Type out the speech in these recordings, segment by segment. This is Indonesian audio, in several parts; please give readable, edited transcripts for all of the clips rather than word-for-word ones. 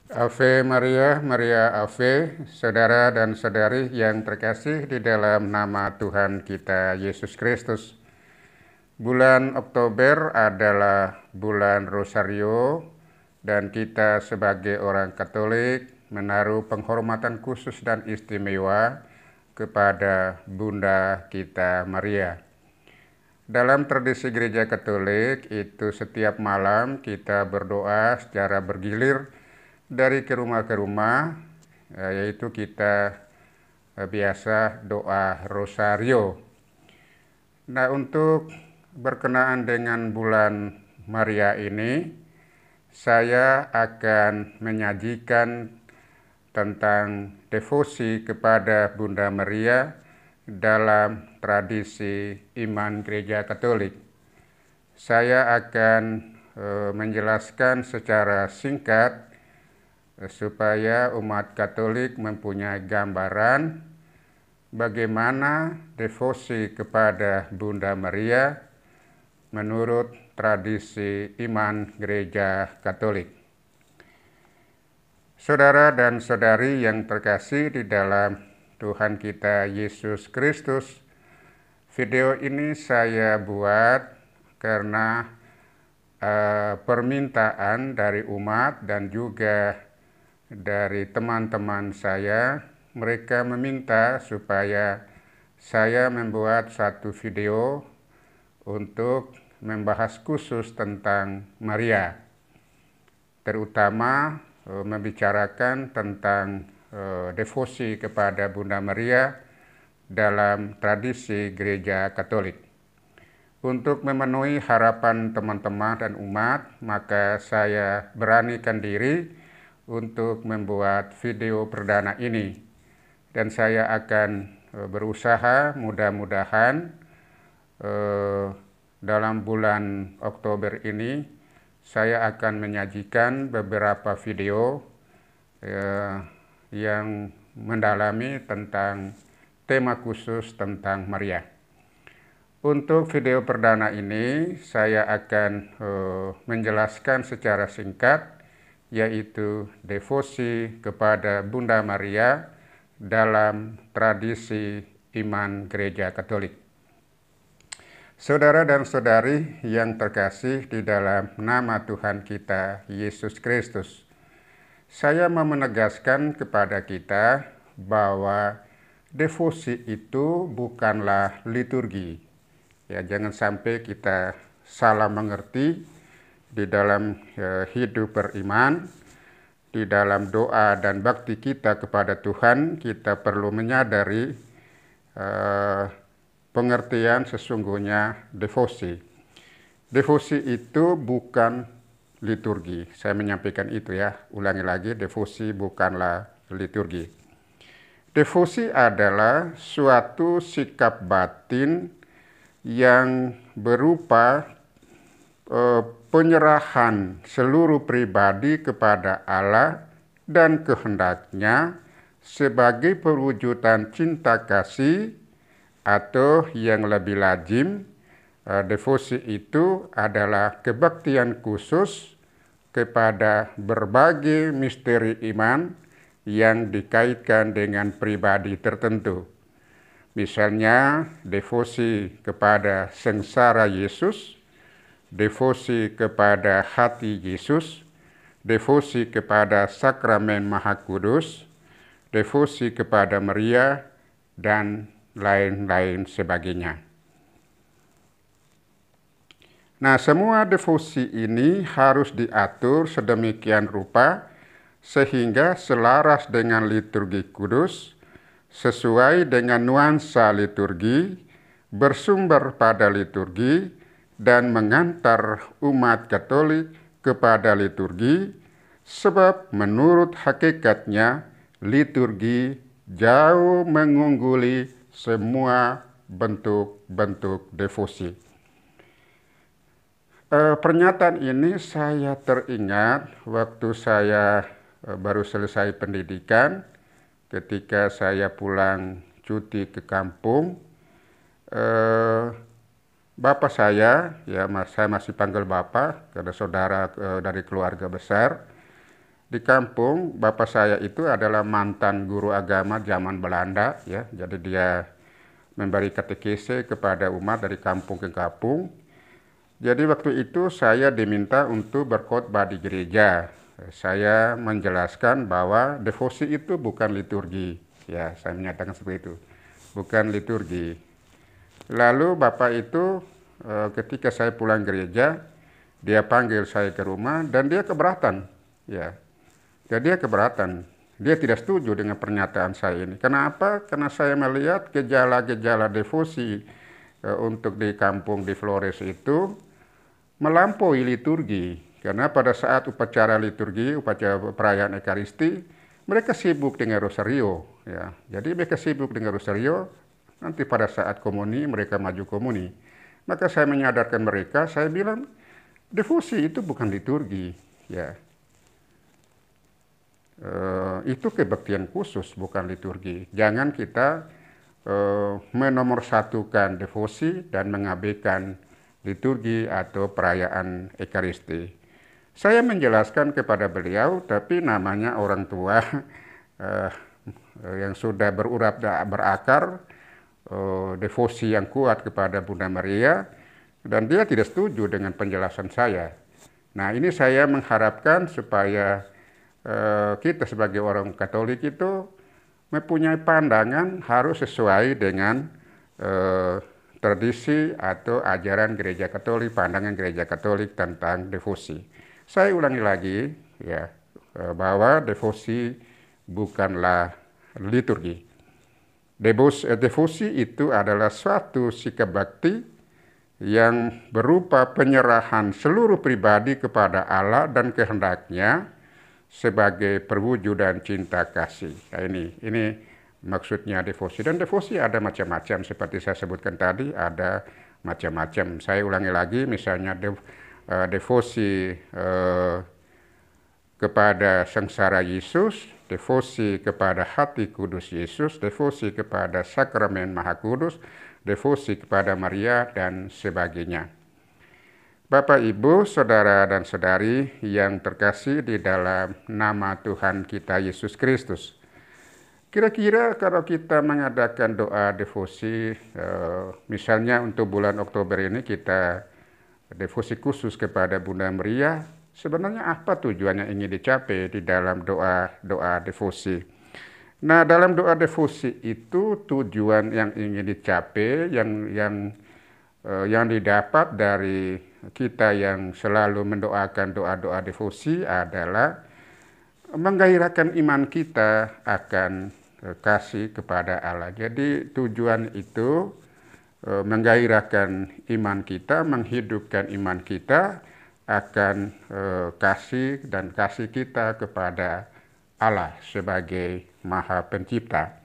Ave Maria, Maria Ave, saudara dan saudari yang terkasih di dalam nama Tuhan kita Yesus Kristus. Bulan Oktober adalah bulan Rosario dan kita sebagai orang Katolik menaruh penghormatan khusus dan istimewa kepada Bunda kita Maria. Dalam tradisi gereja Katolik itu setiap malam kita berdoa secara bergilir dari ke rumah, yaitu kita biasa doa Rosario. Nah, untuk berkenaan dengan bulan Maria ini, saya akan menyajikan tentang devosi kepada Bunda Maria dalam tradisi iman gereja Katolik. Saya akan menjelaskan secara singkat supaya umat Katolik mempunyai gambaran bagaimana devosi kepada Bunda Maria menurut tradisi iman gereja Katolik. Saudara dan saudari yang terkasih di dalam Tuhan kita Yesus Kristus, video ini saya buat karena permintaan dari umat dan juga dari teman-teman saya. Mereka meminta supaya saya membuat satu video untuk membahas khusus tentang Maria, terutama membicarakan tentang devosi kepada Bunda Maria dalam tradisi gereja Katolik. Untuk memenuhi harapan teman-teman dan umat, maka saya beranikan diri untuk membuat video perdana ini, dan saya akan berusaha mudah-mudahan dalam bulan Oktober ini saya akan menyajikan beberapa video yang mendalami tentang tema khusus tentang Maria. Untuk video perdana ini saya akan menjelaskan secara singkat, yaitu devosi kepada Bunda Maria dalam tradisi iman gereja Katolik. Saudara dan saudari yang terkasih di dalam nama Tuhan kita Yesus Kristus, saya mau menegaskan kepada kita bahwa devosi itu bukanlah liturgi. Ya, jangan sampai kita salah mengerti. Di dalam hidup beriman, di dalam doa dan bakti kita kepada Tuhan, kita perlu menyadari pengertian sesungguhnya devosi. Devosi itu bukan liturgi. Saya menyampaikan itu ya, ulangi lagi, devosi bukanlah liturgi. Devosi adalah suatu sikap batin yang berupa penyerahan seluruh pribadi kepada Allah dan kehendaknya sebagai perwujudan cinta kasih, atau yang lebih lazim, devosi itu adalah kebaktian khusus kepada berbagai misteri iman yang dikaitkan dengan pribadi tertentu. Misalnya devosi kepada sengsara Yesus, devosi kepada hati Yesus, devosi kepada sakramen Maha Kudus, devosi kepada Maria, dan lain-lain sebagainya. Nah, semua devosi ini harus diatur sedemikian rupa sehingga selaras dengan liturgi kudus, sesuai dengan nuansa liturgi, bersumber pada liturgi, dan mengantar umat Katolik kepada liturgi, sebab menurut hakikatnya liturgi jauh mengungguli semua bentuk-bentuk devosi. Pernyataan ini saya teringat waktu saya baru selesai pendidikan, ketika saya pulang cuti ke kampung. Bapak saya, ya saya masih panggil Bapak karena saudara dari keluarga besar, Di kampung, bapak saya itu adalah mantan guru agama zaman Belanda, ya. Jadi dia memberi katekese kepada umat dari kampung ke kampung. Jadi waktu itu saya diminta untuk berkhotbah di gereja. Saya menjelaskan bahwa devosi itu bukan liturgi. Ya, saya menyatakan seperti itu. Bukan liturgi. Lalu bapak itu ketika saya pulang gereja, dia panggil saya ke rumah dan dia keberatan. Ya, jadi dia keberatan. Dia tidak setuju dengan pernyataan saya ini. Kenapa? Karena saya melihat gejala-gejala devosi untuk di kampung di Flores itu melampaui liturgi. Karena pada saat upacara liturgi, upacara perayaan Ekaristi, mereka sibuk dengan rosario. Ya. Jadi mereka sibuk dengan rosario, nanti pada saat komuni mereka maju komuni. Maka saya menyadarkan mereka, saya bilang, devosi itu bukan liturgi. Ya. Itu kebaktian khusus, bukan liturgi. Jangan kita menomorsatukan devosi dan mengabaikan liturgi atau perayaan Ekaristi. Saya menjelaskan kepada beliau, tapi namanya orang tua yang sudah berakar, devosi yang kuat kepada Bunda Maria, dan dia tidak setuju dengan penjelasan saya. Nah, ini saya mengharapkan supaya kita sebagai orang Katolik itu mempunyai pandangan harus sesuai dengan tradisi atau ajaran gereja Katolik, pandangan gereja Katolik tentang devosi. Saya ulangi lagi ya, bahwa devosi bukanlah liturgi. Devosi itu adalah suatu sikap bakti yang berupa penyerahan seluruh pribadi kepada Allah dan kehendaknya sebagai perwujudan cinta kasih. Nah, ini maksudnya devosi. Dan devosi ada macam-macam, seperti saya sebutkan tadi, ada macam-macam. Saya ulangi lagi, misalnya devosi kepada sengsara Yesus, devosi kepada hati kudus Yesus, devosi kepada sakramen Maha Kudus, devosi kepada Maria, dan sebagainya. Bapak, Ibu, Saudara, dan Saudari yang terkasih di dalam nama Tuhan kita Yesus Kristus. Kira-kira kalau kita mengadakan doa devosi, misalnya untuk bulan Oktober ini kita devosi khusus kepada Bunda Maria, sebenarnya apa tujuannya ingin dicapai di dalam doa devosi? Nah, dalam doa devosi itu tujuan yang ingin dicapai, yang didapat dari kita yang selalu mendoakan doa-doa devosi adalah menggairahkan iman kita akan kasih kepada Allah. Jadi tujuan itu menggairahkan iman kita, menghidupkan iman kita akan kasih dan kasih kita kepada Allah sebagai Maha Pencipta.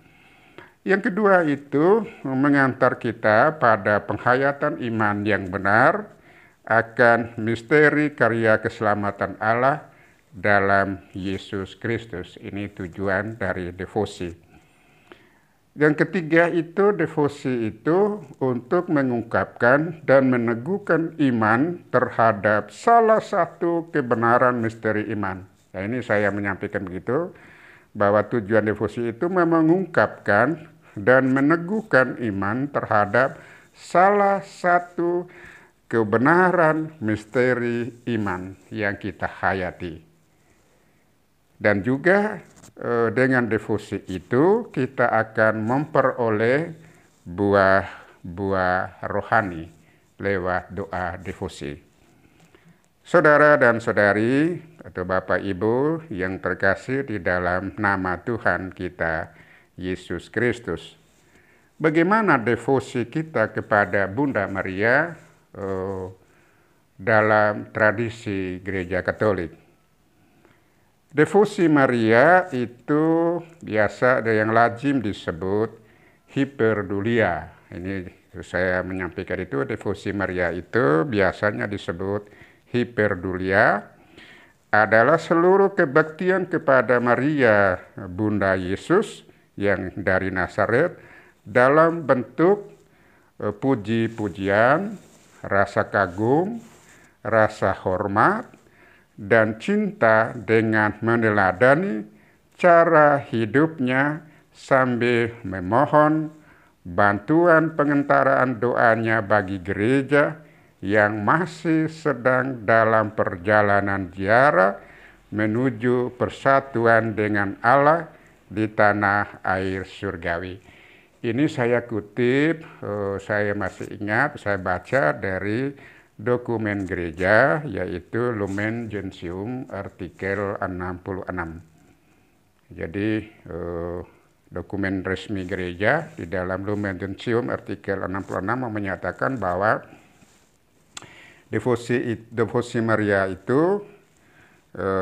Yang kedua itu mengantar kita pada penghayatan iman yang benar akan misteri karya keselamatan Allah dalam Yesus Kristus. Ini tujuan dari devosi. Yang ketiga itu devosi itu untuk mengungkapkan dan meneguhkan iman terhadap salah satu kebenaran misteri iman. Nah, ini saya menyampaikan begitu, bahwa tujuan devosi itu mengungkapkan dan meneguhkan iman terhadap salah satu kebenaran misteri iman yang kita hayati. Dan juga dengan devosi itu kita akan memperoleh buah rohani lewat doa devosi. Saudara dan saudari atau Bapak Ibu yang terkasih di dalam nama Tuhan kita Yesus Kristus, bagaimana devosi kita kepada Bunda Maria dalam tradisi gereja Katolik? Devosi Maria itu biasa ada yang lazim disebut hiperdulia. Ini saya menyampaikan itu, devosi Maria itu biasanya disebut hiperdulia, adalah seluruh kebaktian kepada Maria Bunda Yesus yang dari Nazaret dalam bentuk puji-pujian, rasa kagum, rasa hormat, dan cinta dengan meneladani cara hidupnya sambil memohon bantuan pengentaraan doanya bagi gereja yang masih sedang dalam perjalanan ziarah menuju persatuan dengan Allah di tanah air surgawi. Ini saya kutip, saya masih ingat, saya baca dari dokumen gereja, yaitu Lumen Gentium artikel 66. Jadi dokumen resmi gereja di dalam Lumen Gentium artikel 66 menyatakan bahwa devosi Maria itu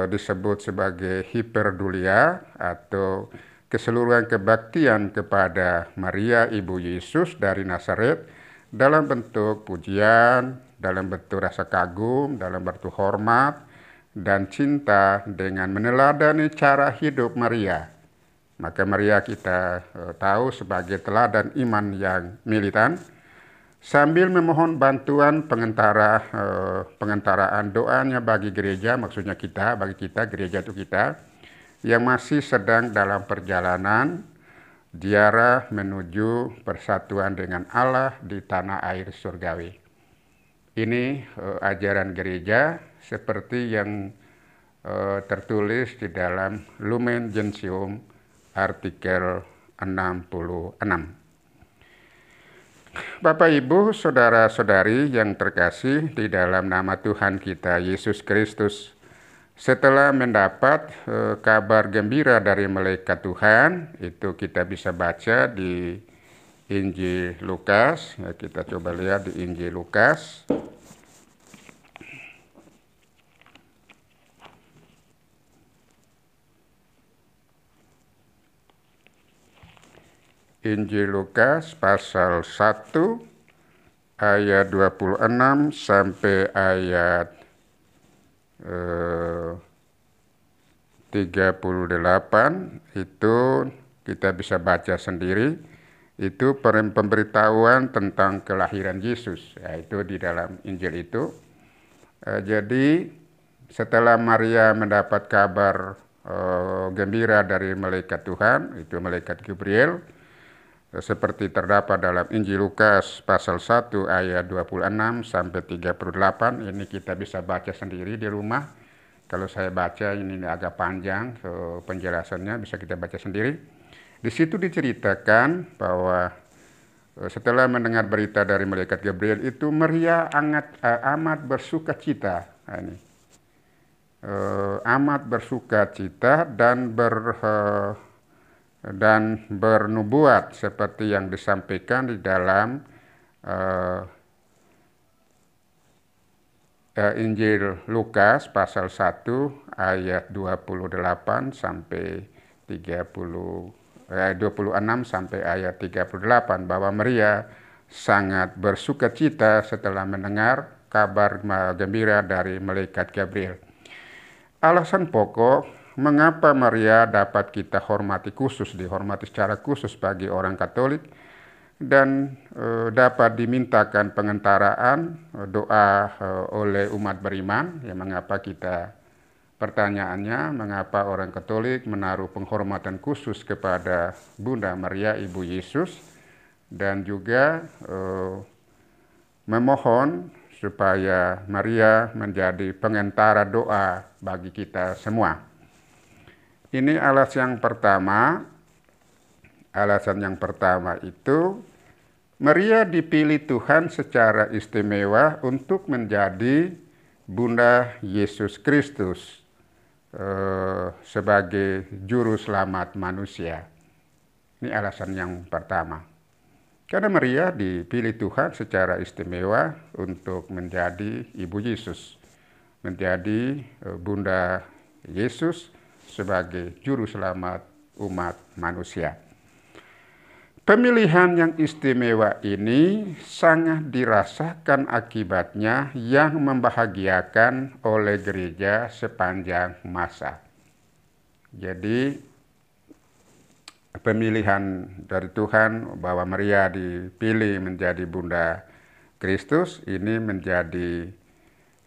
disebut sebagai hiperdulia atau keseluruhan kebaktian kepada Maria Ibu Yesus dari Nazaret dalam bentuk pujian, dalam bentuk rasa kagum, dalam bentuk hormat, dan cinta dengan meneladani cara hidup Maria. Maka Maria kita tahu sebagai teladan iman yang militan, sambil memohon bantuan pengentaraan doanya bagi gereja, maksudnya kita, bagi kita, gereja itu kita, yang masih sedang dalam perjalanan ziarah menuju persatuan dengan Allah di tanah air surgawi. Ini ajaran gereja seperti yang tertulis di dalam Lumen Gentium artikel 66. Bapak, Ibu, saudara-saudari yang terkasih di dalam nama Tuhan kita Yesus Kristus, setelah mendapat kabar gembira dari malaikat Tuhan, itu kita bisa baca di Injil Lukas. Ya, kita coba lihat di Injil Lukas. Injil Lukas pasal 1 ayat 26 sampai ayat 38 itu kita bisa baca sendiri. Itu pemberitahuan tentang kelahiran Yesus, yaitu di dalam Injil itu. Jadi setelah Maria mendapat kabar gembira dari malaikat Tuhan, itu malaikat Gabriel, seperti terdapat dalam Injil Lukas pasal 1 ayat 26 sampai 38. Ini kita bisa baca sendiri di rumah. Kalau saya baca ini agak panjang penjelasannya, bisa kita baca sendiri. Di situ diceritakan bahwa setelah mendengar berita dari malaikat Gabriel itu, Maria amat bersuka cita. Amat bersuka cita dan bernubuat seperti yang disampaikan di dalam Injil Lukas pasal 1 ayat 28 sampai 26 sampai ayat 38, bahwa Maria sangat bersuka cita setelah mendengar kabar gembira dari malaikat Gabriel. Alasan pokok mengapa Maria dapat kita dihormati secara khusus bagi orang Katolik, dan dapat dimintakan pengentaraan doa oleh umat beriman. Ya, pertanyaannya, mengapa orang Katolik menaruh penghormatan khusus kepada Bunda Maria Ibu Yesus, dan juga memohon supaya Maria menjadi pengentara doa bagi kita semua. Ini alasan yang pertama itu, Maria dipilih Tuhan secara istimewa untuk menjadi Bunda Yesus Kristus sebagai juru selamat manusia. Ini alasan yang pertama. Karena Maria dipilih Tuhan secara istimewa untuk menjadi Ibu Yesus, menjadi Bunda Yesus sebagai juru selamat umat manusia. Pemilihan yang istimewa ini sangat dirasakan akibatnya yang membahagiakan oleh gereja sepanjang masa. Jadi pemilihan dari Tuhan bahwa Maria dipilih menjadi Bunda Kristus ini menjadi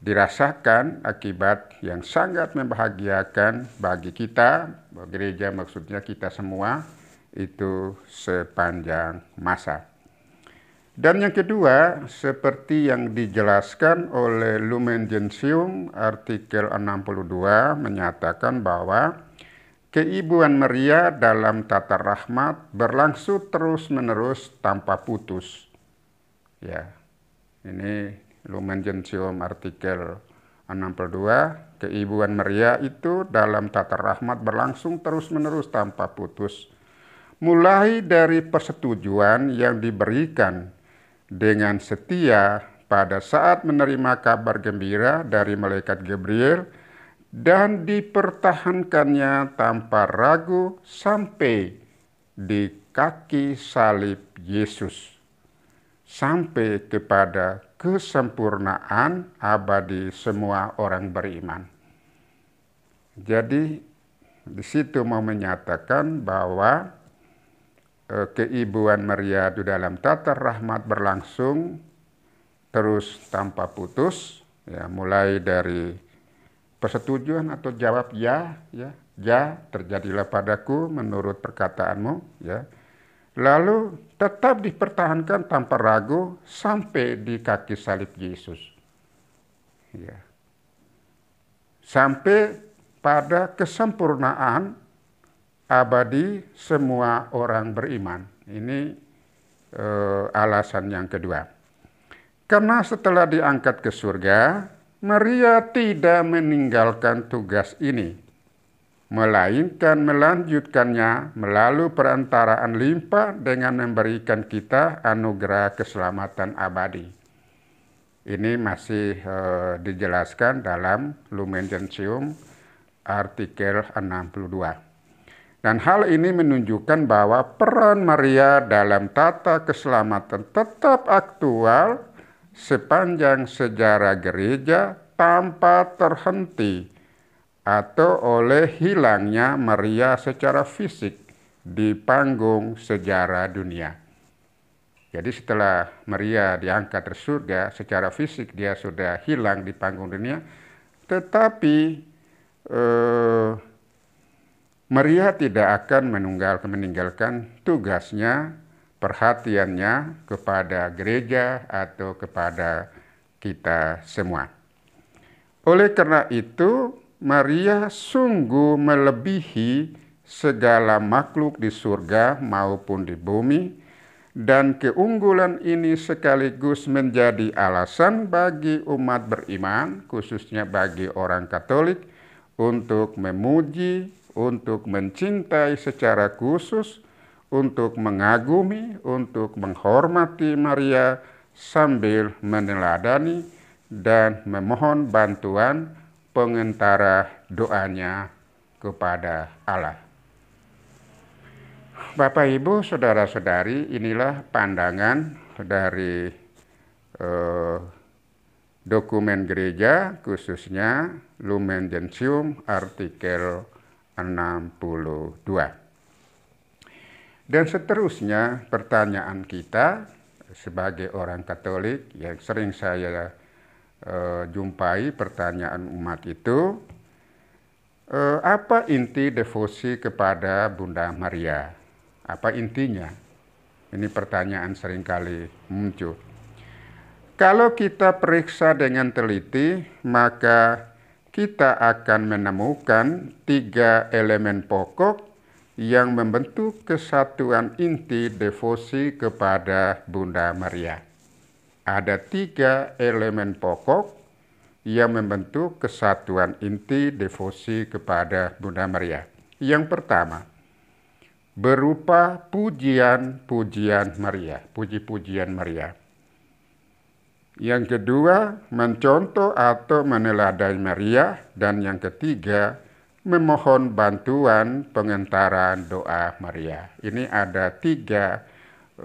dirasakan akibat yang sangat membahagiakan bagi kita, gereja maksudnya kita semua, itu sepanjang masa. Dan yang kedua, seperti yang dijelaskan oleh Lumen Gentium artikel 62 menyatakan bahwa keibuan Maria dalam tata rahmat berlangsung terus-menerus tanpa putus. Ya, ini Lumen Gentium artikel 62, keibuan Maria itu dalam tata rahmat berlangsung terus-menerus tanpa putus. Mulai dari persetujuan yang diberikan dengan setia pada saat menerima kabar gembira dari malaikat Gabriel dan dipertahankannya tanpa ragu sampai di kaki salib Yesus, sampai kepada kesempurnaan abadi semua orang beriman. Jadi di situ mau menyatakan bahwa keibuan Maria di dalam tata rahmat berlangsung terus tanpa putus, ya, mulai dari persetujuan atau jawab ya, terjadilah padaku menurut perkataanmu, ya. Lalu tetap dipertahankan tanpa ragu sampai di kaki salib Yesus, ya. Sampai pada kesempurnaan abadi semua orang beriman. Ini alasan yang kedua. Karena setelah diangkat ke surga, Maria tidak meninggalkan tugas ini, melainkan melanjutkannya melalui perantaraan limpa dengan memberikan kita anugerah keselamatan abadi. Ini masih dijelaskan dalam Lumen Gentium artikel 62. Dan hal ini menunjukkan bahwa peran Maria dalam tata keselamatan tetap aktual sepanjang sejarah gereja tanpa terhenti atau oleh hilangnya Maria secara fisik di panggung sejarah dunia. Jadi setelah Maria diangkat ke surga, secara fisik dia sudah hilang di panggung dunia, tetapi Maria tidak akan meninggalkan tugasnya, perhatiannya kepada gereja atau kepada kita semua. Oleh karena itu, Maria sungguh melebihi segala makhluk di surga maupun di bumi, dan keunggulan ini sekaligus menjadi alasan bagi umat beriman, khususnya bagi orang Katolik, untuk memuji, untuk mencintai secara khusus, untuk mengagumi, untuk menghormati Maria sambil meneladani dan memohon bantuan pengantara doanya kepada Allah. Bapak, Ibu, saudara-saudari, inilah pandangan dari dokumen gereja, khususnya Lumen Gentium artikel 62. Dan seterusnya pertanyaan kita sebagai orang Katolik yang sering saya jumpai pertanyaan umat itu, apa inti devosi kepada Bunda Maria? Apa intinya? Ini pertanyaan seringkali muncul. Kalau kita periksa dengan teliti, maka kita akan menemukan 3 elemen pokok yang membentuk kesatuan inti devosi kepada Bunda Maria. Ada 3 elemen pokok yang membentuk kesatuan inti devosi kepada Bunda Maria. Yang pertama, berupa pujian-pujian Maria, puji-pujian Maria. Yang kedua, mencontoh atau meneladani Maria. Dan yang ketiga, memohon bantuan pengantaran doa Maria. Ini ada 3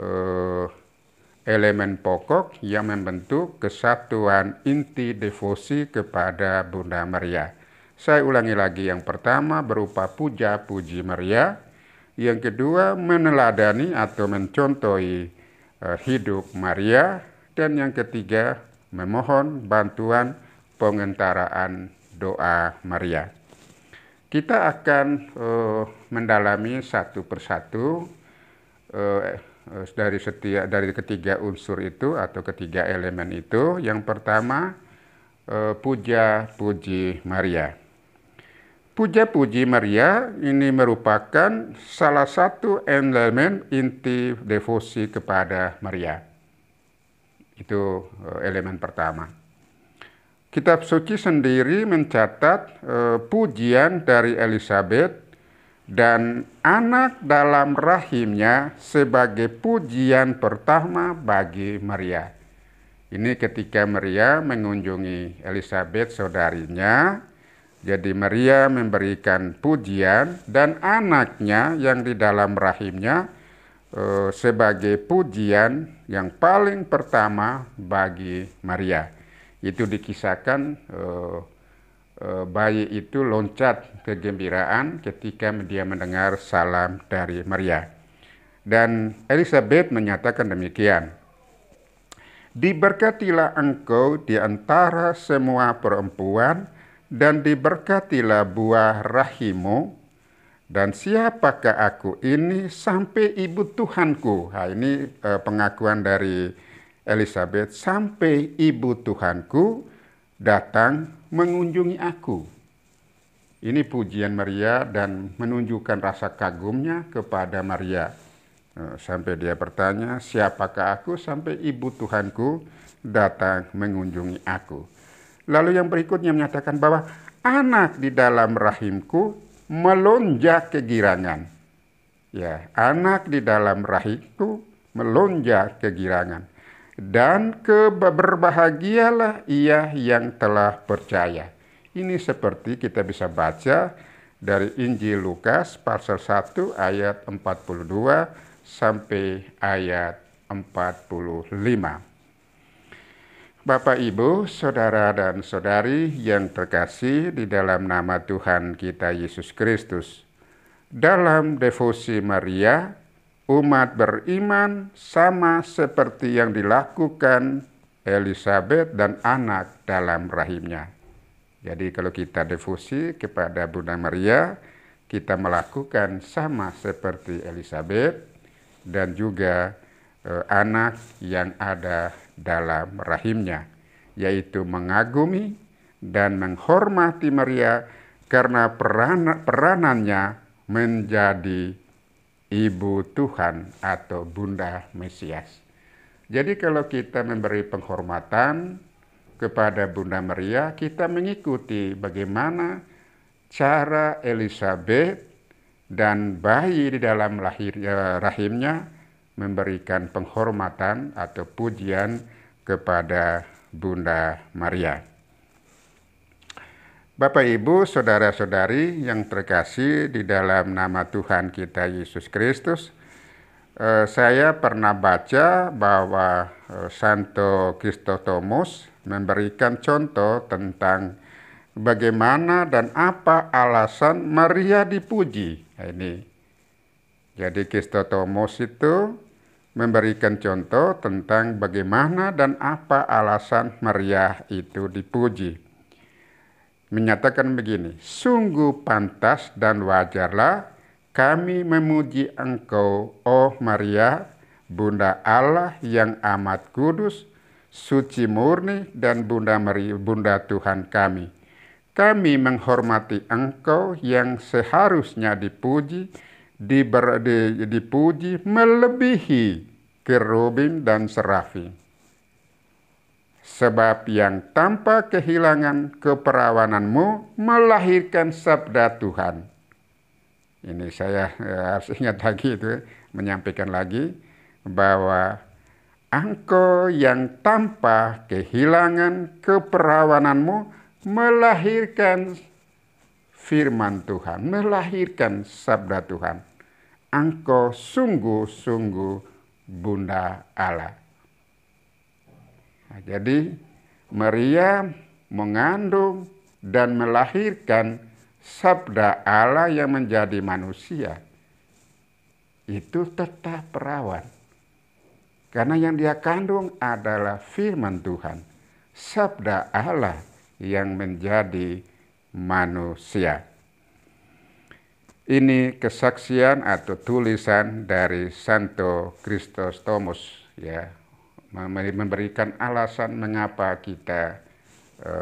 elemen pokok yang membentuk kesatuan inti devosi kepada Bunda Maria. Saya ulangi lagi, yang pertama berupa puja-puji Maria. Yang kedua, meneladani atau mencontohi hidup Maria. Dan yang ketiga, memohon bantuan pengentaraan doa Maria. Kita akan mendalami satu persatu dari ketiga unsur itu atau ketiga elemen itu. Yang pertama, puja puji Maria. Puja puji Maria ini merupakan salah satu elemen inti devosi kepada Maria. Itu elemen pertama. Kitab suci sendiri mencatat pujian dari Elizabeth dan anak dalam rahimnya sebagai pujian pertama bagi Maria. Ini ketika Maria mengunjungi Elizabeth saudarinya, jadi Maria memberikan pujian dan anaknya yang di dalam rahimnya sebagai pujian yang paling pertama bagi Maria. Itu dikisahkan bayi itu loncat kegembiraan ketika dia mendengar salam dari Maria. Dan Elizabeth menyatakan demikian, "Diberkatilah engkau di antara semua perempuan, dan diberkatilah buah rahimmu, dan siapakah aku ini sampai ibu Tuhanku." Nah, ini pengakuan dari Elizabeth, sampai ibu Tuhanku datang mengunjungi aku. Ini pujian Maria dan menunjukkan rasa kagumnya kepada Maria. Sampai dia bertanya, siapakah aku sampai ibu Tuhanku datang mengunjungi aku. Lalu yang berikutnya menyatakan bahwa anak di dalam rahimku melonjak kegirangan. Ya, anak di dalam rahimku melonjak kegirangan. Dan berbahagialah ia yang telah percaya. Ini seperti kita bisa baca dari Injil Lukas pasal 1 ayat 42 sampai ayat 45. Bapak, Ibu, saudara dan saudari yang terkasih di dalam nama Tuhan kita Yesus Kristus. Dalam devosi Maria, umat beriman sama seperti yang dilakukan Elizabeth dan anak dalam rahimnya. Jadi kalau kita devosi kepada Bunda Maria, kita melakukan sama seperti Elizabeth dan juga anak yang ada dalam rahimnya, yaitu mengagumi dan menghormati Maria karena peranannya menjadi Ibu Tuhan atau Bunda Mesias. Jadi kalau kita memberi penghormatan kepada Bunda Maria, kita mengikuti bagaimana cara Elizabeth dan bayi di dalam rahimnya memberikan penghormatan atau pujian kepada Bunda Maria. Bapak, Ibu, saudara-saudari yang terkasih di dalam nama Tuhan kita Yesus Kristus, saya pernah baca bahwa Santo Chrysostomus memberikan contoh tentang bagaimana dan apa alasan Maria dipuji. Nah, ini. Jadi Chrysostomus itu memberikan contoh tentang bagaimana dan apa alasan Maria itu dipuji. Menyatakan begini, sungguh pantas dan wajarlah kami memuji engkau, oh Maria, Bunda Allah yang amat kudus, suci murni, dan Bunda Tuhan kami. Kami menghormati engkau yang seharusnya dipuji, dipuji melebihi kerubim dan serafim. Sebab yang tanpa kehilangan keperawananmu melahirkan sabda Tuhan. Ini saya harus ingat lagi itu, menyampaikan lagi bahwa engkau yang tanpa kehilangan keperawananmu melahirkan firman Tuhan, melahirkan sabda Tuhan. Engkau sungguh-sungguh Bunda Allah. Nah, jadi Maria mengandung dan melahirkan sabda Allah yang menjadi manusia. Itu tetap perawan. Karena yang dia kandung adalah firman Tuhan, sabda Allah yang menjadi manusia. Ini kesaksian atau tulisan dari Santo Chrysostomus, ya, memberikan alasan mengapa kita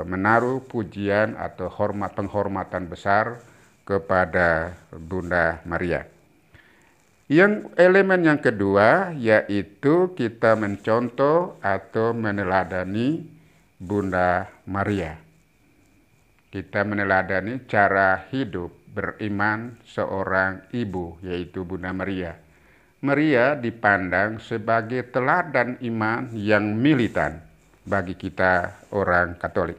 menaruh pujian atau penghormatan besar kepada Bunda Maria. Elemen yang kedua yaitu kita mencontoh atau meneladani Bunda Maria. Kita meneladani cara hidup beriman seorang ibu, yaitu Bunda Maria. Maria dipandang sebagai teladan iman yang militan bagi kita orang Katolik.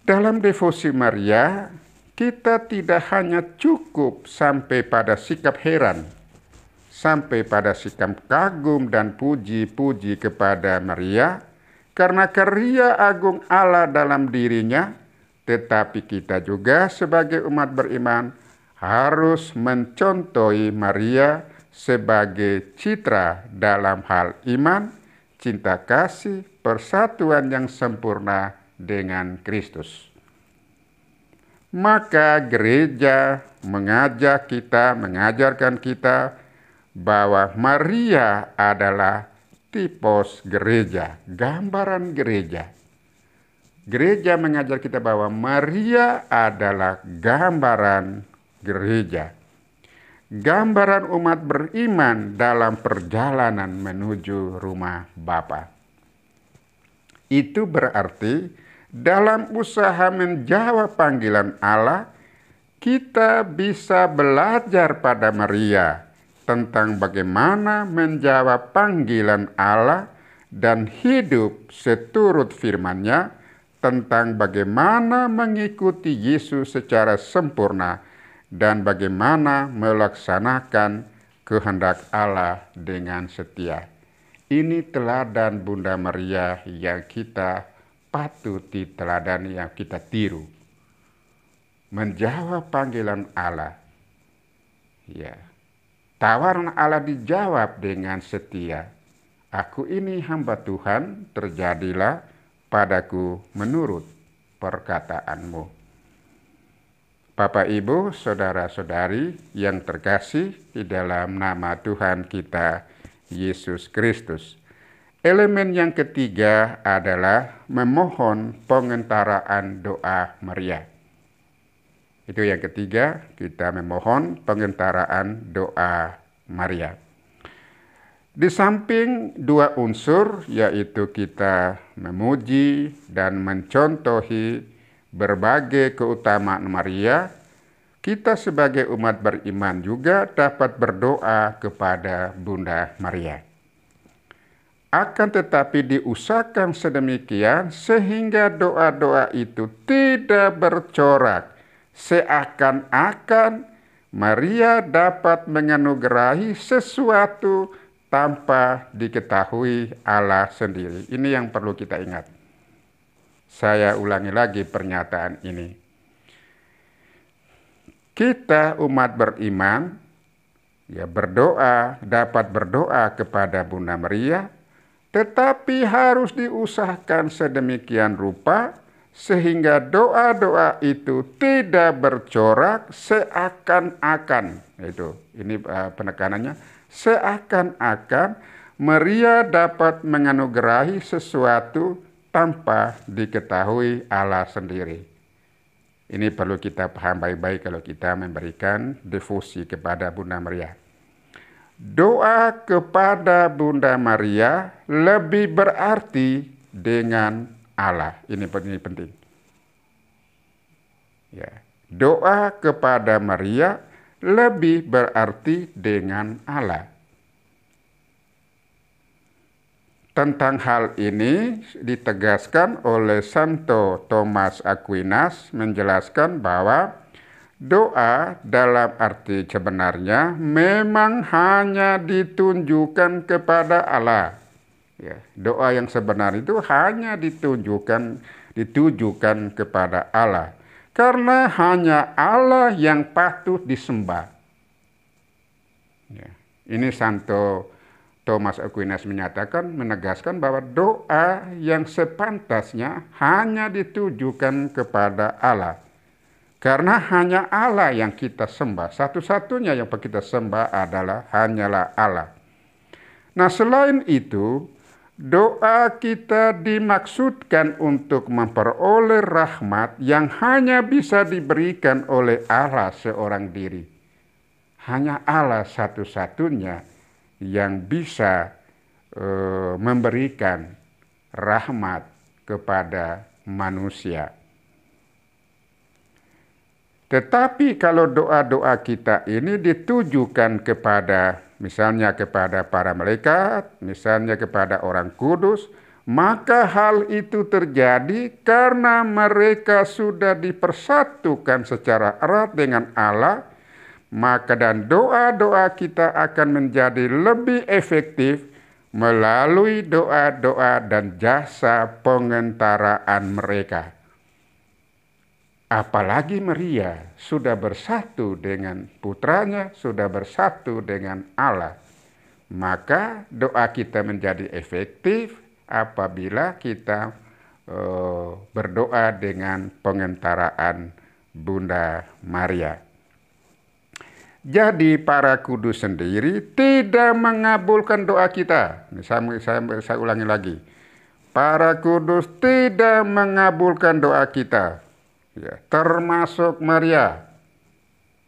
Dalam devosi Maria, kita tidak hanya cukup sampai pada sikap heran, sampai pada sikap kagum dan puji-puji kepada Maria, karena karya agung Allah dalam dirinya, tetapi kita juga sebagai umat beriman harus mencontohi Maria sebagai citra dalam hal iman, cinta kasih, persatuan yang sempurna dengan Kristus. Maka gereja mengajarkan kita bahwa Maria adalah tipos gereja, gambaran gereja. Gereja mengajar kita bahwa Maria adalah gambaran gereja, gambaran umat beriman dalam perjalanan menuju rumah Bapa. Itu berarti dalam usaha menjawab panggilan Allah, kita bisa belajar pada Maria tentang bagaimana menjawab panggilan Allah dan hidup seturut firman-Nya, tentang bagaimana mengikuti Yesus secara sempurna dan bagaimana melaksanakan kehendak Allah dengan setia. Ini teladan Bunda Maria yang kita patut diteladani, yang kita tiru. Menjawab panggilan Allah. Ya. Tawaran Allah dijawab dengan setia. Aku ini hamba Tuhan, terjadilah padaku menurut perkataanmu. Bapak, Ibu, saudara-saudari yang terkasih di dalam nama Tuhan kita, Yesus Kristus. Elemen yang ketiga adalah memohon pengentaraan doa Maria. Itu yang ketiga, kita memohon pengentaraan doa Maria. Di samping dua unsur, yaitu kita memuji dan mencontohi berbagai keutamaan Maria, kita sebagai umat beriman juga dapat berdoa kepada Bunda Maria. Akan tetapi diusahakan sedemikian sehingga doa-doa itu tidak bercorak, seakan-akan Maria dapat menganugerahi sesuatu tanpa diketahui Allah sendiri. Ini yang perlu kita ingat. Saya ulangi lagi pernyataan ini. Kita umat beriman, ya, dapat berdoa kepada Bunda Maria, tetapi harus diusahakan sedemikian rupa sehingga doa-doa itu tidak bercorak seakan-akan. Ini penekanannya. Seakan-akan Maria dapat menganugerahi sesuatu tanpa diketahui Allah sendiri. Ini perlu kita paham baik-baik kalau kita memberikan devosi kepada Bunda Maria. Doa kepada Bunda Maria lebih berarti dengan Allah. Ini penting. Ya, doa kepada Maria lebih berarti dengan Allah. Tentang hal ini ditegaskan oleh Santo Thomas Aquinas, menjelaskan bahwa doa dalam arti sebenarnya memang hanya ditunjukkan kepada Allah. Ya, doa yang sebenar itu hanya ditujukan kepada Allah. Karena hanya Allah yang patut disembah. Ya, ini Santo Thomas Aquinas menegaskan bahwa doa yang sepantasnya hanya ditujukan kepada Allah. Karena hanya Allah yang kita sembah. Satu-satunya yang kita sembah adalah hanyalah Allah. Nah, selain itu, doa kita dimaksudkan untuk memperoleh rahmat yang hanya bisa diberikan oleh Allah seorang diri. Hanya Allah satu-satunya yang bisa memberikan rahmat kepada manusia. Tetapi kalau doa-doa kita ini ditujukan kepada, misalnya kepada para malaikat, misalnya kepada orang kudus, maka hal itu terjadi karena mereka sudah dipersatukan secara erat dengan Allah, maka dan doa-doa kita akan menjadi lebih efektif melalui doa-doa dan jasa pengentaraan mereka. Apalagi Maria sudah bersatu dengan putranya, sudah bersatu dengan Allah. Maka doa kita menjadi efektif apabila kita berdoa dengan pengentaraan Bunda Maria. Jadi para kudus sendiri tidak mengabulkan doa kita. Saya ulangi lagi. Para kudus tidak mengabulkan doa kita. Ya, termasuk Maria.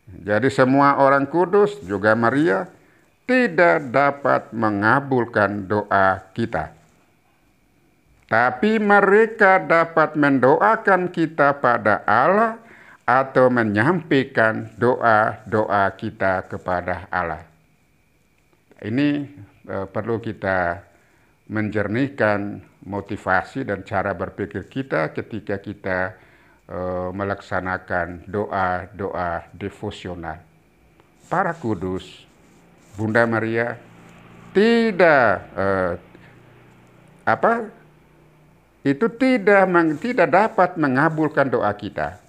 Jadi semua orang kudus, juga Maria, tidak dapat mengabulkan doa kita. Tapi mereka dapat mendoakan kita pada Allah atau menyampaikan doa-doa kita kepada Allah. Ini perlu kita menjernihkan motivasi dan cara berpikir kita ketika kita melaksanakan doa-doa devosional. Para kudus, Bunda Maria tidak dapat mengabulkan doa kita.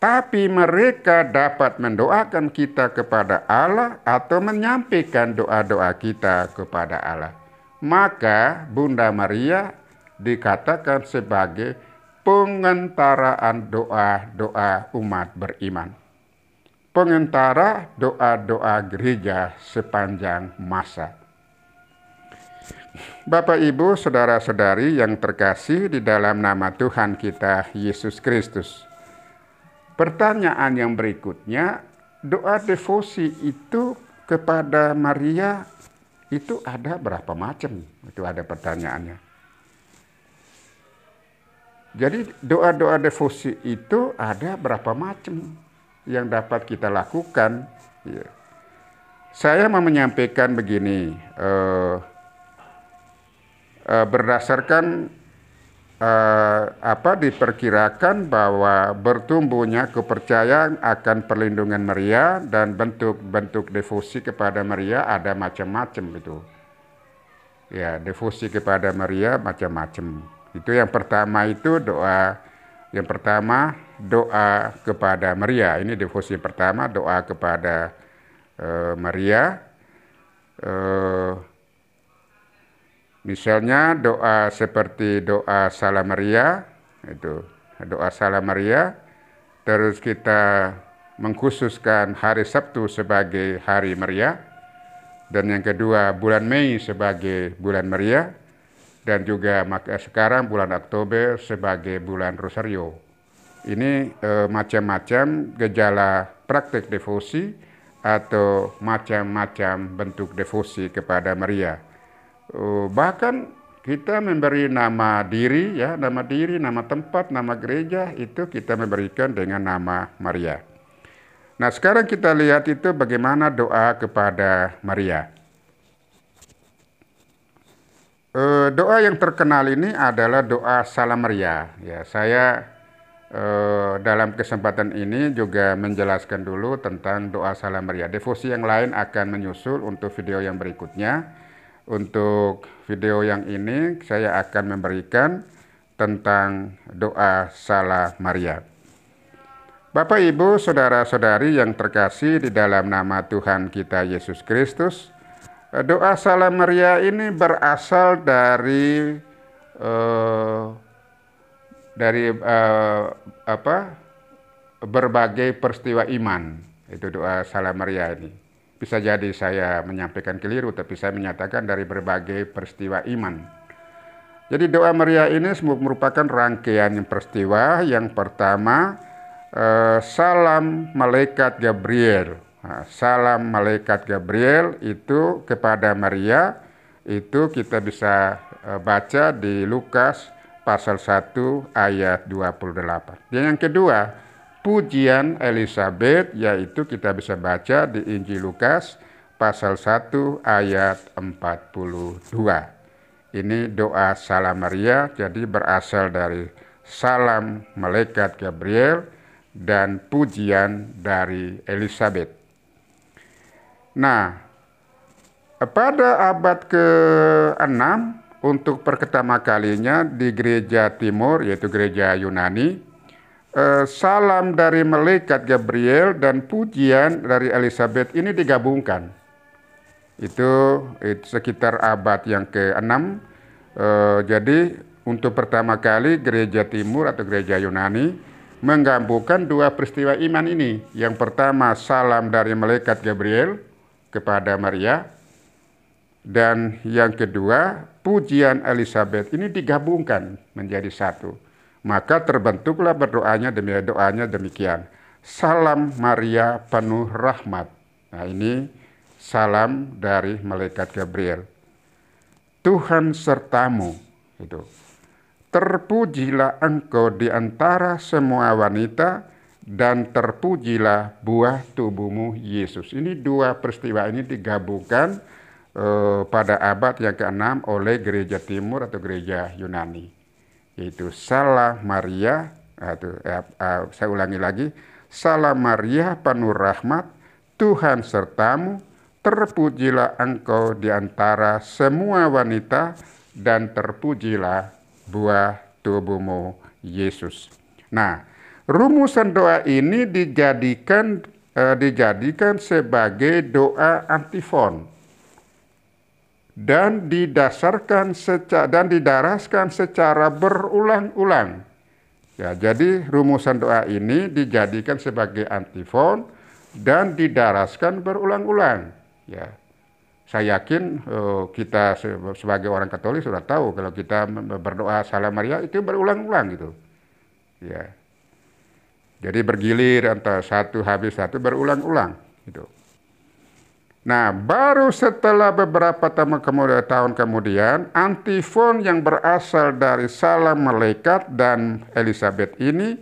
Tapi mereka dapat mendoakan kita kepada Allah atau menyampaikan doa-doa kita kepada Allah. Maka Bunda Maria dikatakan sebagai pengentaraan doa-doa umat beriman. Pengentara doa-doa gereja sepanjang masa. Bapak, Ibu, saudara-saudari yang terkasih di dalam nama Tuhan kita Yesus Kristus. Pertanyaan yang berikutnya, doa devosi itu kepada Maria itu ada berapa macam? Itu ada pertanyaannya. Jadi doa-doa devosi itu ada berapa macam yang dapat kita lakukan. Ya. Saya mau menyampaikan begini, berdasarkan diperkirakan bahwa bertumbuhnya kepercayaan akan perlindungan Maria dan bentuk-bentuk devosi kepada Maria ada macam-macam itu. Ya, devosi kepada Maria macam-macam. Itu yang pertama itu doa kepada Maria. Ini devosi pertama, doa kepada Maria. Misalnya doa seperti doa Salam Maria, itu doa Salam Maria. Terus kita mengkhususkan hari Sabtu sebagai hari Maria. Dan yang kedua bulan Mei sebagai bulan Maria. Dan juga sekarang bulan Oktober sebagai bulan Rosario. Ini macam-macam gejala praktik devosi atau macam-macam bentuk devosi kepada Maria. Bahkan kita memberi nama diri, nama tempat, nama gereja, itu kita memberikan dengan nama Maria. Nah, sekarang kita lihat itu bagaimana doa kepada Maria. Doa yang terkenal ini adalah doa Salam Maria. Ya, saya dalam kesempatan ini juga menjelaskan dulu tentang doa Salam Maria. Devosi yang lain akan menyusul untuk video yang berikutnya. Untuk video yang ini saya akan memberikan tentang doa Salam Maria. Bapak, Ibu, saudara-saudari yang terkasih di dalam nama Tuhan kita Yesus Kristus, Doa Salam Maria ini berasal eh, dari apa? Berbagai peristiwa iman. Itu doa Salam Maria ini. Bisa jadi saya menyampaikan keliru, tapi saya menyatakan dari berbagai peristiwa iman. Jadi doa Maria ini merupakan rangkaian peristiwa. Yang pertama, salam malaikat Gabriel. Nah, salam malaikat Gabriel itu kepada Maria, itu kita bisa baca di Lukas pasal 1 ayat 28. Dan yang kedua, pujian Elizabeth, yaitu kita bisa baca di Injil Lukas pasal 1 ayat 42. Ini doa Salam Maria, jadi berasal dari salam malaikat Gabriel dan pujian dari Elizabeth. Nah, pada abad ke-6 untuk pertama kalinya di gereja timur, yaitu gereja Yunani, salam dari malaikat Gabriel dan pujian dari Elizabeth ini digabungkan. Itu sekitar abad yang ke-6. Jadi untuk pertama kali gereja timur atau gereja Yunani menggabungkan dua peristiwa iman ini. Yang pertama, salam dari malaikat Gabriel kepada Maria, dan yang kedua, pujian Elizabeth ini digabungkan menjadi satu. Maka terbentuklah doanya demikian. Salam Maria penuh rahmat. Nah, ini salam dari malaikat Gabriel. Tuhan sertamu. Itu. Terpujilah engkau di antara semua wanita, dan terpujilah buah tubuhmu Yesus. Ini dua peristiwa ini digabungkan pada abad yang ke-6 oleh gereja timur atau gereja Yunani. Yaitu Salam Maria, saya ulangi lagi, Salam Maria penuh rahmat, Tuhan sertamu, terpujilah engkau di antara semua wanita, dan terpujilah buah tubuhmu Yesus. Nah, rumusan doa ini dijadikan sebagai doa antifon dan didaraskan secara berulang-ulang. Ya, jadi rumusan doa ini dijadikan sebagai antifon dan didaraskan berulang-ulang. Ya, saya yakin kita sebagai orang Katolik sudah tahu kalau kita berdoa Salam Maria itu berulang-ulang gitu. Ya. Jadi bergilir antara satu habis satu berulang-ulang gitu. Nah, baru setelah beberapa tahun kemudian, antifon yang berasal dari salam malaikat dan Elizabeth ini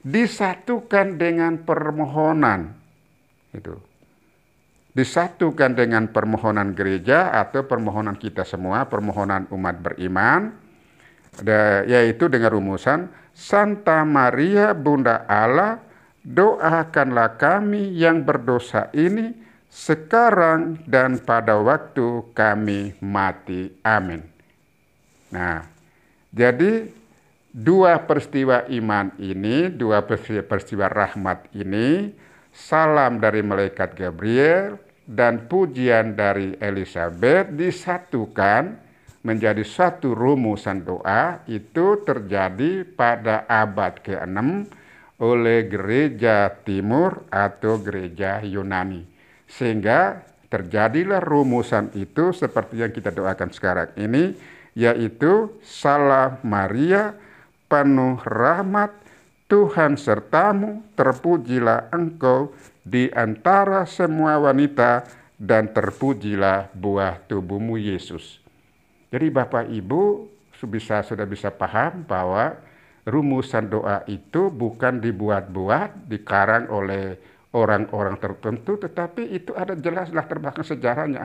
disatukan dengan permohonan. Itu. Disatukan dengan permohonan gereja atau permohonan kita semua, permohonan umat beriman, yaitu dengan rumusan Santa Maria Bunda Allah, doakanlah kami yang berdosa ini sekarang dan pada waktu kami mati. Amin. Nah, jadi dua peristiwa iman ini, dua peristiwa rahmat ini, salam dari malaikat Gabriel dan pujian dari Elizabeth disatukan menjadi satu rumusan doa. Itu terjadi pada abad ke-6 oleh gereja timur atau gereja Yunani. Sehingga terjadilah rumusan itu seperti yang kita doakan sekarang ini, yaitu Salam Maria penuh rahmat, Tuhan sertamu, terpujilah engkau di antara semua wanita, dan terpujilah buah tubuhmu Yesus. Jadi Bapak Ibu sudah bisa paham bahwa rumusan doa itu bukan dibuat-buat, dikarang oleh orang-orang tertentu, tetapi itu ada jelaslah terbelakang sejarahnya,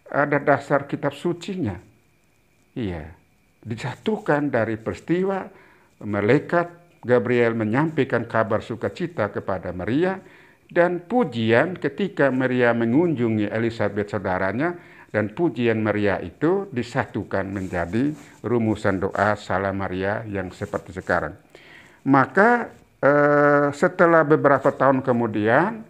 ada dasar kitab sucinya. Iya, disatukan dari peristiwa malaikat Gabriel menyampaikan kabar sukacita kepada Maria, dan pujian ketika Maria mengunjungi Elizabeth saudaranya, dan pujian Maria itu disatukan menjadi rumusan doa Salam Maria yang seperti sekarang. Maka setelah beberapa tahun kemudian,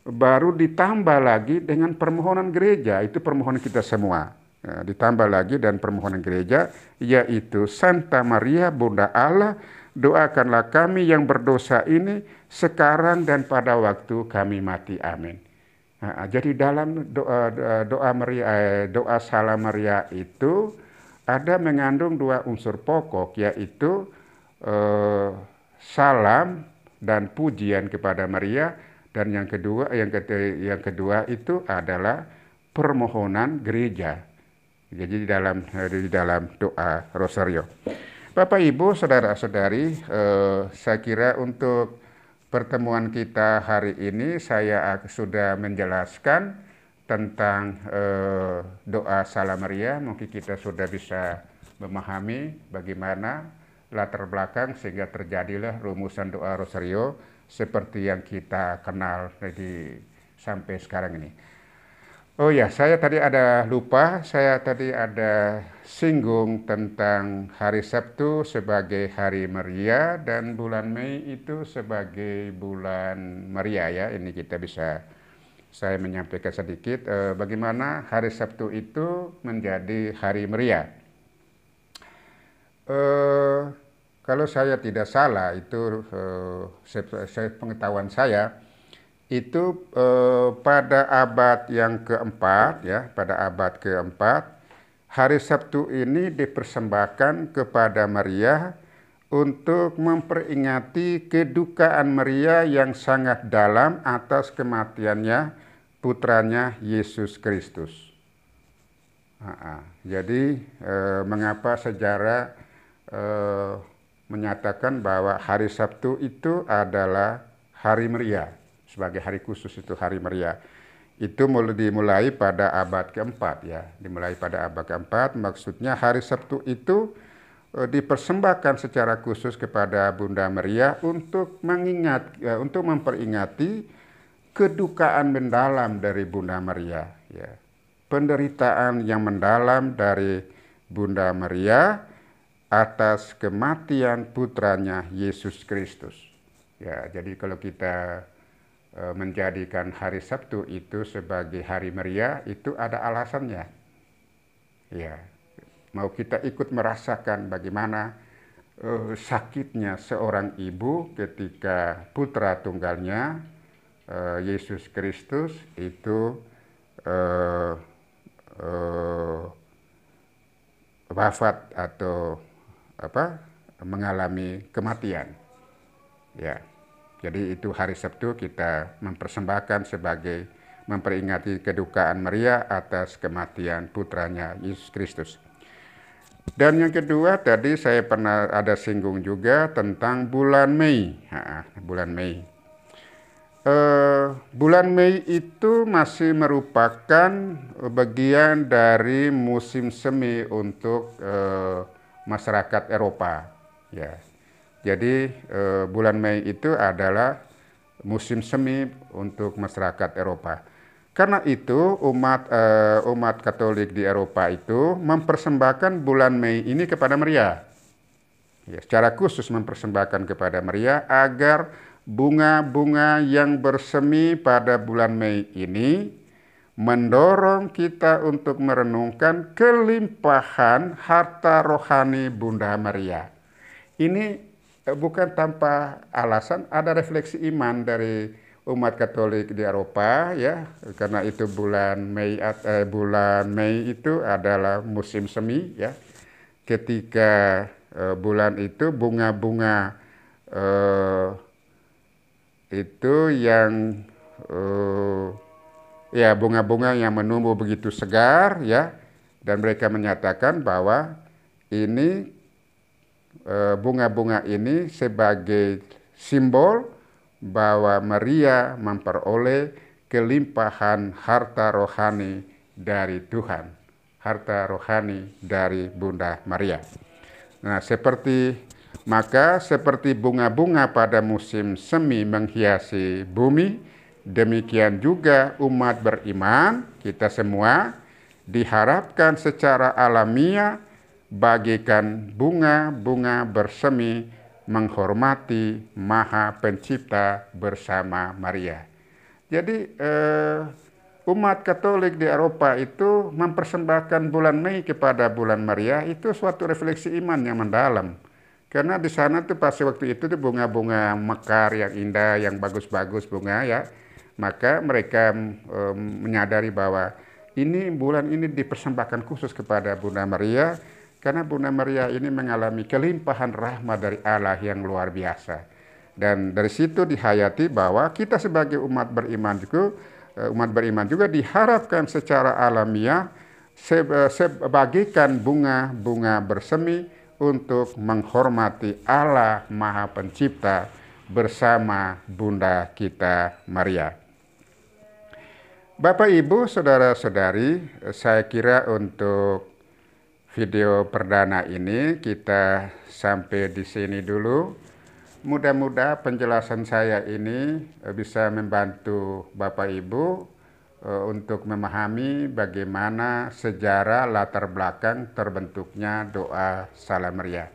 baru ditambah lagi dengan permohonan gereja, itu permohonan kita semua. Ya, ditambah lagi dan permohonan gereja, yaitu Santa Maria Bunda Allah, doakanlah kami yang berdosa ini sekarang dan pada waktu kami mati. Amin. Nah, jadi dalam doa Salam Maria itu ada mengandung dua unsur pokok, yaitu salam dan pujian kepada Maria, dan yang kedua itu adalah permohonan gereja. Jadi di dalam doa Rosario. Bapak Ibu, saudara-saudari, saya kira untuk pertemuan kita hari ini saya sudah menjelaskan tentang doa Salam Maria. Mungkin kita sudah bisa memahami bagaimana latar belakang sehingga terjadilah rumusan doa Rosario seperti yang kita kenal sampai sekarang ini. Oh ya, saya tadi ada singgung tentang hari Sabtu sebagai hari Maria dan bulan Mei itu sebagai bulan Maria ya. Ini saya menyampaikan sedikit bagaimana hari Sabtu itu menjadi hari Maria. Kalau saya tidak salah itu pengetahuan saya itu pada abad yang keempat ya, pada abad keempat hari Sabtu ini dipersembahkan kepada Maria untuk memperingati kedukaan Maria yang sangat dalam atas kematiannya putranya Yesus Kristus. Jadi mengapa sejarah menyatakan bahwa hari Sabtu itu adalah hari Maria, sebagai hari khusus itu hari Maria. Itu dimulai pada abad keempat ya. Dimulai pada abad keempat, maksudnya hari Sabtu itu dipersembahkan secara khusus kepada Bunda Maria untuk memperingati kedukaan mendalam dari Bunda Maria ya. Penderitaan yang mendalam dari Bunda Maria atas kematian putranya Yesus Kristus. Ya, jadi kalau kita menjadikan hari Sabtu itu sebagai hari Maria itu ada alasannya. Ya, mau kita ikut merasakan bagaimana sakitnya seorang ibu ketika putra tunggalnya Yesus Kristus itu wafat atau mengalami kematian. Ya. Jadi itu hari Sabtu kita mempersembahkan sebagai memperingati kedukaan Maria atas kematian putranya Yesus Kristus. Dan yang kedua tadi saya pernah ada singgung juga tentang bulan Mei. Bulan Mei. Bulan Mei itu masih merupakan bagian dari musim semi untuk masyarakat Eropa. Ya. Jadi bulan Mei itu adalah musim semi untuk masyarakat Eropa. Karena itu umat Katolik di Eropa itu mempersembahkan bulan Mei ini kepada Maria. Ya, secara khusus mempersembahkan kepada Maria agar bunga-bunga yang bersemi pada bulan Mei ini mendorong kita untuk merenungkan kelimpahan harta rohani Bunda Maria. Ini bukan tanpa alasan, ada refleksi iman dari umat Katolik di Eropa ya, karena itu bulan Mei itu adalah musim semi ya. Ketika bulan itu bunga-bunga itu yang bunga-bunga yang menumbuh begitu segar ya, dan mereka menyatakan bahwa ini bunga-bunga ini sebagai simbol bahwa Maria memperoleh kelimpahan harta rohani dari Tuhan, harta rohani dari Bunda Maria. Nah, seperti bunga-bunga pada musim semi menghiasi bumi, demikian juga umat beriman, kita semua diharapkan secara alamiah bagikan bunga-bunga bersemi menghormati Maha Pencipta bersama Maria. Jadi umat Katolik di Eropa itu mempersembahkan bulan Mei kepada bulan Maria itu suatu refleksi iman yang mendalam. Karena di sana tuh pasti waktu itu tuh bunga-bunga mekar yang indah, yang bagus-bagus bunga ya. Maka mereka menyadari bahwa ini bulan ini dipersembahkan khusus kepada Bunda Maria karena Bunda Maria ini mengalami kelimpahan rahmat dari Allah yang luar biasa. Dan dari situ dihayati bahwa kita sebagai umat beriman juga diharapkan secara alamiah sebagikan bunga-bunga bersemi untuk menghormati Allah Maha Pencipta bersama Bunda kita Maria. Bapak, Ibu, Saudara-saudari, saya kira untuk video perdana ini kita sampai di sini dulu. Mudah-mudahan penjelasan saya ini bisa membantu Bapak Ibu untuk memahami bagaimana sejarah latar belakang terbentuknya doa Salam Maria.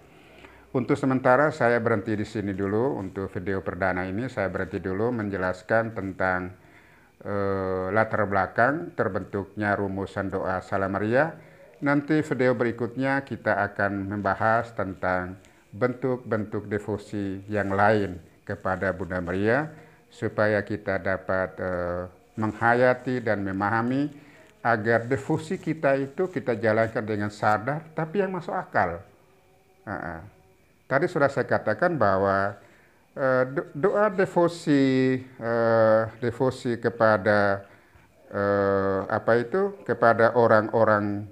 Untuk sementara saya berhenti di sini dulu. Untuk video perdana ini saya berhenti dulu menjelaskan tentang latar belakang terbentuknya rumusan doa Salam Maria. Nanti video berikutnya kita akan membahas tentang bentuk-bentuk devosi yang lain kepada Bunda Maria supaya kita dapat menghayati dan memahami agar devosi kita itu kita jalankan dengan sadar tapi yang masuk akal. Tadi sudah saya katakan bahwa doa devosi kepada kepada orang-orang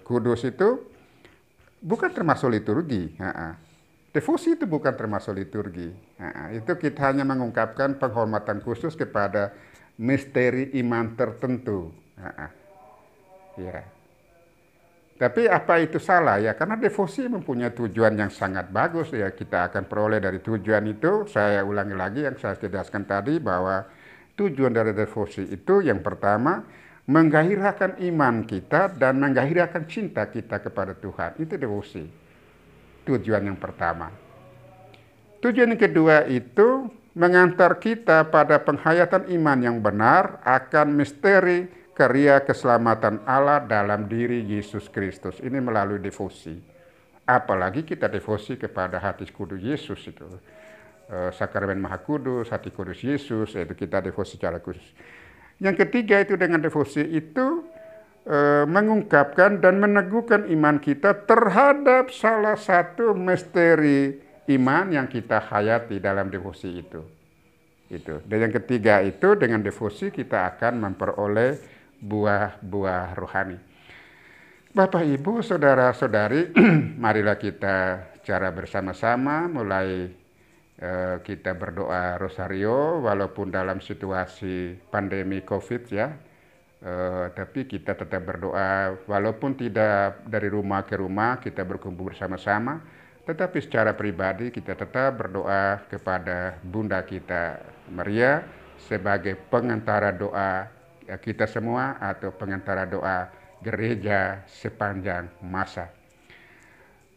kudus itu bukan termasuk liturgi. Devosi itu bukan termasuk liturgi. Itu kita hanya mengungkapkan penghormatan khusus kepada misteri iman tertentu. Ya. Tapi apa itu salah ya? Karena devosi mempunyai tujuan yang sangat bagus ya. Kita akan peroleh dari tujuan itu. Saya ulangi lagi yang saya jelaskan tadi bahwa tujuan dari devosi itu yang pertama menggairahkan iman kita dan menggairahkan cinta kita kepada Tuhan. Itu devosi. Tujuan yang pertama. Tujuan yang kedua itu mengantar kita pada penghayatan iman yang benar akan misteri karya keselamatan Allah dalam diri Yesus Kristus. Ini melalui devosi. Apalagi kita devosi kepada hati kudus Yesus itu. Sakramen Maha Kudus, hati kudus Yesus, itu kita devosi secara khusus. Yang ketiga itu dengan devosi itu mengungkapkan dan meneguhkan iman kita terhadap salah satu misteri iman yang kita hayati dalam devosi itu. Dan yang ketiga itu dengan devosi kita akan memperoleh buah-buah rohani. Bapak, Ibu, Saudara-saudari, marilah kita cara bersama-sama mulai kita berdoa rosario walaupun dalam situasi pandemi COVID ya. Tapi kita tetap berdoa walaupun tidak dari rumah ke rumah kita berkumpul bersama-sama, tetapi secara pribadi kita tetap berdoa kepada Bunda kita Maria sebagai pengantara doa kita semua atau pengantara doa gereja sepanjang masa.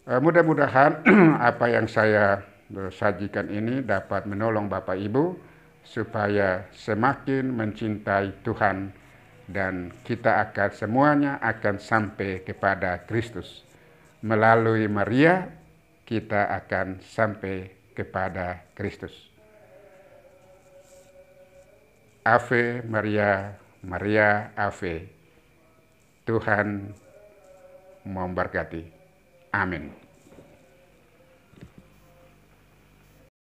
Mudah-mudahan apa yang saya sajikan ini dapat menolong Bapak Ibu supaya semakin mencintai Tuhan dan kita akan semuanya akan sampai kepada Kristus. Melalui Maria kita akan sampai kepada Kristus. Ave Maria, Maria Ave. Tuhan memberkati. Amin.